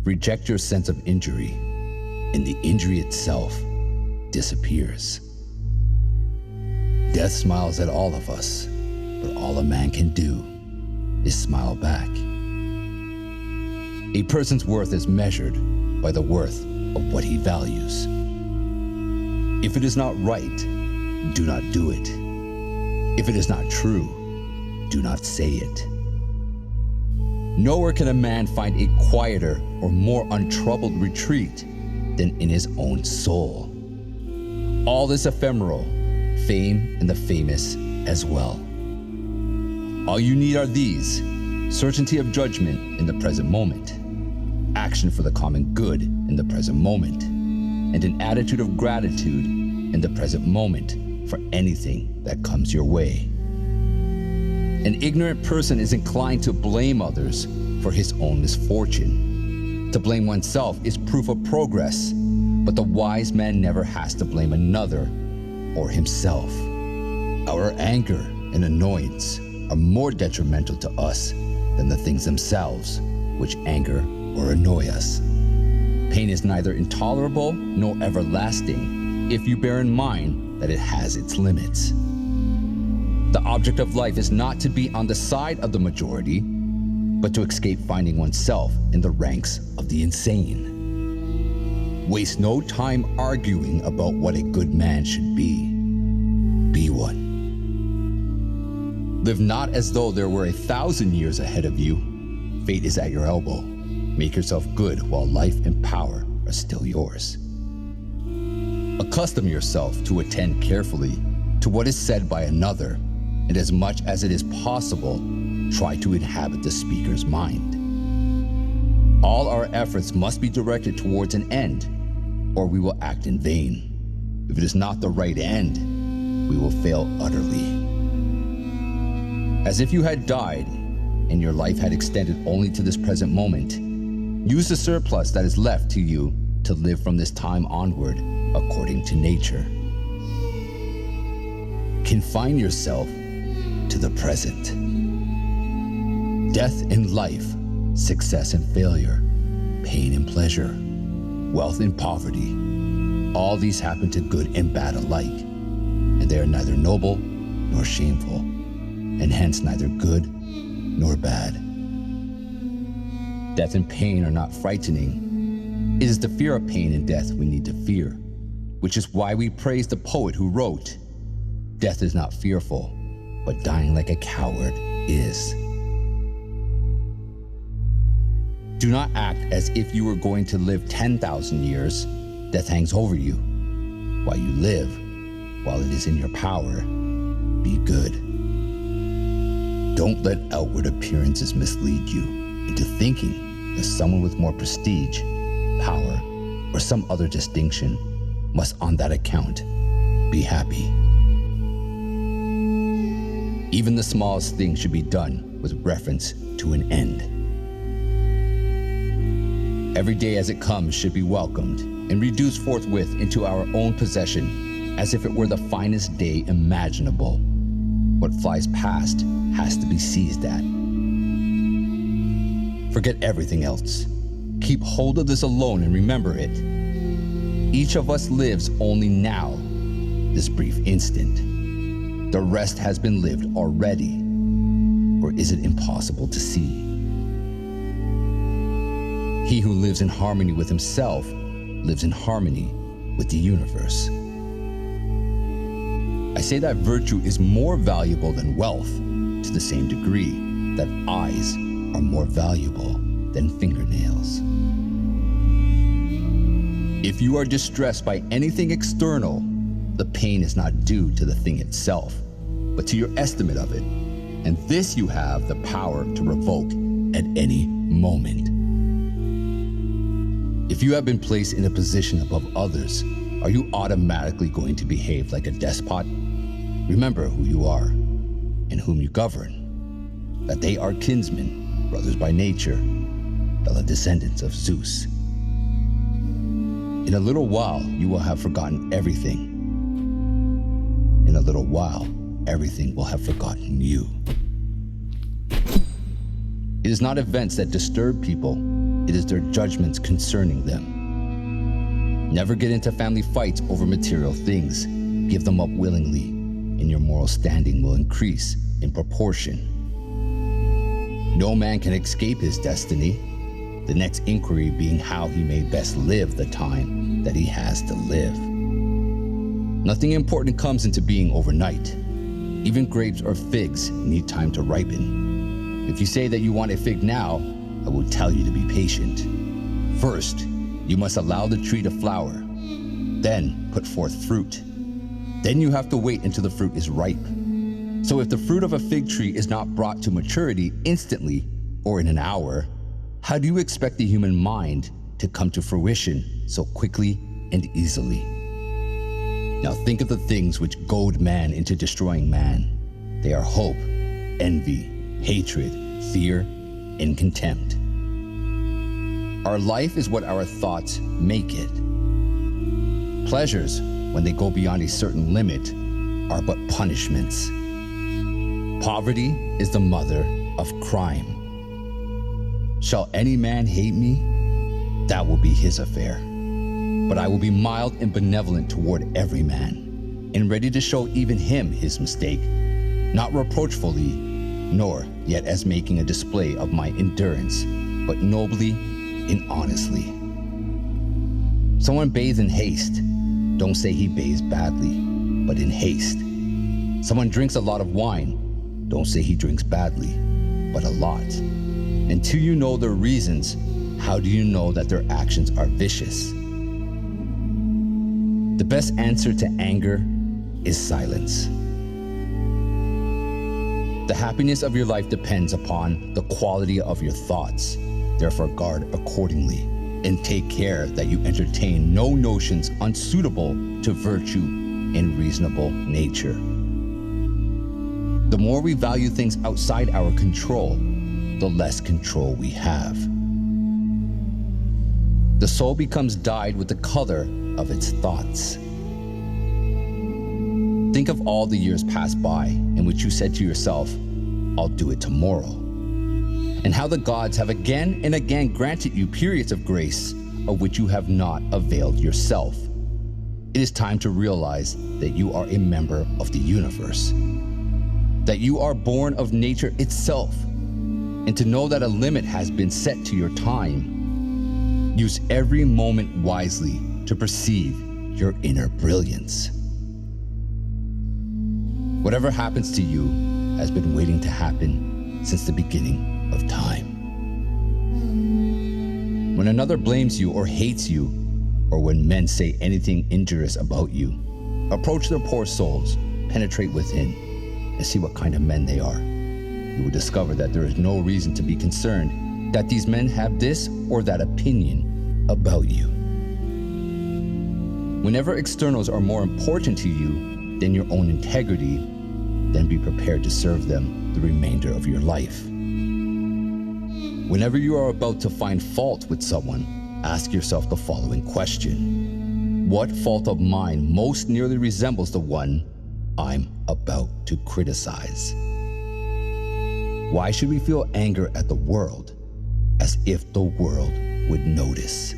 Reject your sense of injury, and the injury itself disappears. Death smiles at all of us, but all a man can do is smile back. A person's worth is measured by the worth of what he values. If it is not right, do not do it. If it is not true, do not say it. Nowhere can a man find a quieter or more untroubled retreat than in his own soul. All is ephemeral, fame and the famous as well. All you need are these: certainty of judgment in the present moment, action for the common good in the present moment, and an attitude of gratitude in the present moment for anything that comes your way. An ignorant person is inclined to blame others for his own misfortune. To blame oneself is proof of progress, but the wise man never has to blame another or himself. Our anger and annoyance are more detrimental to us than the things themselves which anger or annoy us. Pain is neither intolerable nor everlasting if you bear in mind that it has its limits. The object of life is not to be on the side of the majority, but to escape finding oneself in the ranks of the insane. Waste no time arguing about what a good man should be. Be one. Live not as though there were 1,000 years ahead of you. Fate is at your elbow. Make yourself good while life and power are still yours. Accustom yourself to attend carefully to what is said by another, and as much as it is possible, try to inhabit the speaker's mind. All our efforts must be directed towards an end, or we will act in vain. If it is not the right end, we will fail utterly. As if you had died, and your life had extended only to this present moment, use the surplus that is left to you to live from this time onward according to nature. Confine yourself to the present. Death and life, success and failure, pain and pleasure, wealth and poverty, all these happen to good and bad alike, and they are neither noble nor shameful, and hence neither good nor bad. Death and pain are not frightening. It is the fear of pain and death we need to fear, which is why we praise the poet who wrote, "Death is not fearful, but dying like a coward is." Do not act as if you were going to live 10,000 years. Death hangs over you. While you live, while it is in your power, be good. Don't let outward appearances mislead you into thinking that someone with more prestige, power, or some other distinction must on that account be happy. Even the smallest thing should be done with reference to an end. Every day as it comes should be welcomed and reduced forthwith into our own possession as if it were the finest day imaginable. What flies past has to be seized at. Forget everything else. Keep hold of this alone and remember it. Each of us lives only now, this brief instant. The rest has been lived already, or is it impossible to see? He who lives in harmony with himself lives in harmony with the universe. I say that virtue is more valuable than wealth to the same degree that eyes are more valuable than fingernails. If you are distressed by anything external, the pain is not due to the thing itself, but to your estimate of it, and this you have the power to revoke at any moment. If you have been placed in a position above others, are you automatically going to behave like a despot? Remember who you are and whom you govern, that they are kinsmen, brothers by nature, fellow descendants of Zeus. In a little while, you will have forgotten everything. In a little while, everything will have forgotten you. It is not events that disturb people, it is their judgments concerning them. Never get into family fights over material things. Give them up willingly, and your moral standing will increase in proportion. No man can escape his destiny, the next inquiry being how he may best live the time that he has to live. Nothing important comes into being overnight. Even grapes or figs need time to ripen. If you say that you want a fig now, I will tell you to be patient. First, you must allow the tree to flower, then put forth fruit. Then you have to wait until the fruit is ripe. So if the fruit of a fig tree is not brought to maturity instantly or in an hour, how do you expect the human mind to come to fruition so quickly and easily? Now think of the things which goad man into destroying man. They are hope, envy, hatred, fear, and contempt. Our life is what our thoughts make it. Pleasures, when they go beyond a certain limit, are but punishments. Poverty is the mother of crime. Shall any man hate me? That will be his affair. But I will be mild and benevolent toward every man, and ready to show even him his mistake, not reproachfully, nor yet as making a display of my endurance, but nobly and honestly. Someone bathes in haste. Don't say he bathes badly, but in haste. Someone drinks a lot of wine. Don't say he drinks badly, but a lot. Until you know their reasons, how do you know that their actions are vicious? The best answer to anger is silence. The happiness of your life depends upon the quality of your thoughts. Therefore, guard accordingly, and take care that you entertain no notions unsuitable to virtue and reasonable nature. The more we value things outside our control, the less control we have. The soul becomes dyed with the color of its thoughts. Think of all the years passed by in which you said to yourself, I'll do it tomorrow. And how the gods have again and again granted you periods of grace of which you have not availed yourself. It is time to realize that you are a member of the universe, that you are born of nature itself, and to know that a limit has been set to your time. Use every moment wisely to perceive your inner brilliance. Whatever happens to you has been waiting to happen since the beginning of time. When another blames you or hates you, or when men say anything injurious about you, approach their poor souls, penetrate within, and see what kind of men they are. You will discover that there is no reason to be concerned that these men have this or that opinion about you. Whenever externals are more important to you than your own integrity, then be prepared to serve them the remainder of your life. Whenever you are about to find fault with someone, ask yourself the following question: what fault of mine most nearly resembles the one I'm about to criticize? Why should we feel anger at the world as if the world would notice?